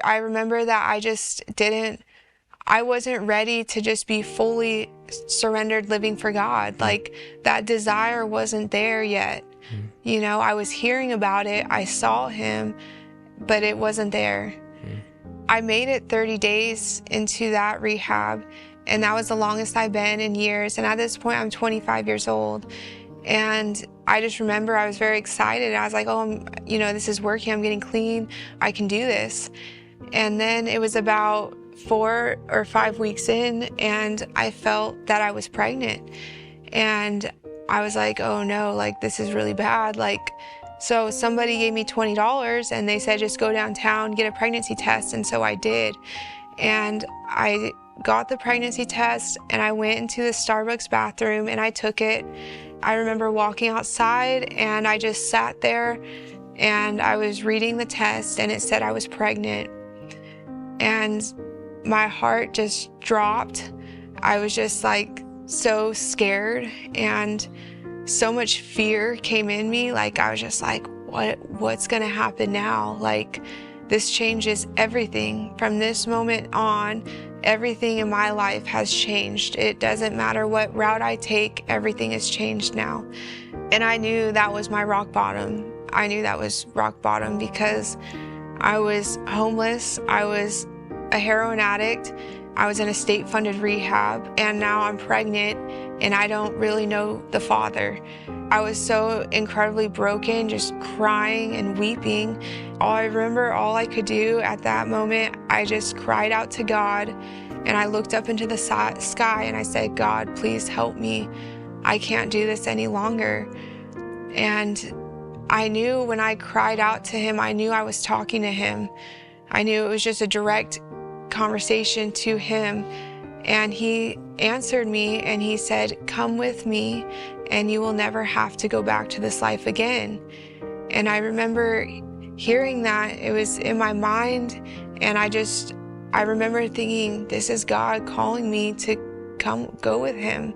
I remember that I wasn't ready to just be fully surrendered living for God. Like, that desire wasn't there yet. You know, I was hearing about it, I saw him, but it wasn't there. I made it 30 days into that rehab, and that was the longest I've been in years. And at this point, I'm 25 years old. And I just remember I was very excited. I was like, oh, you know, this is working. I'm getting clean. I can do this. And then it was about 4 or 5 weeks in, and I felt that I was pregnant. And I was like, oh no, like, this is really bad. Like, so somebody gave me $20 and they said, just go downtown, get a pregnancy test. And so I did. And I got the pregnancy test, and I went into the Starbucks bathroom and I took it. I remember walking outside, and I just sat there and I was reading the test, and it said I was pregnant. And my heart just dropped. I was just like so scared, and so much fear came in me. Like, I was just like, what's gonna happen now? Like, this changes everything. From this moment on, everything in my life has changed. It doesn't matter what route I take, everything has changed now. And I knew that was my rock bottom. I knew that was rock bottom because I was homeless, I was a heroin addict, I was in a state-funded rehab, and now I'm pregnant and I don't really know the Father. I was so incredibly broken, just crying and weeping. I remember all I could do at that moment, I just cried out to God, and I looked up into the sky and I said, God, please help me. I can't do this any longer. And I knew when I cried out to him, I knew I was talking to him. I knew it was just a direct conversation to him. And he answered me and he said, come with me and you will never have to go back to this life again. And I remember hearing that. It was in my mind, and I remember thinking, this is God calling me to come go with him.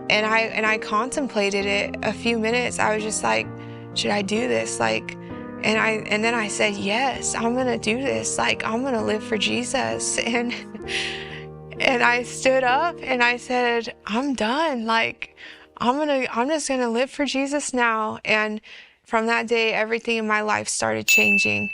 And I contemplated it a few minutes. I was just like, should I do this? Like, and then I said, yes, I'm gonna do this. Like, I'm gonna live for Jesus. And I stood up and I said, I'm done. Like, I'm just gonna live for Jesus now. And from that day, everything in my life started changing.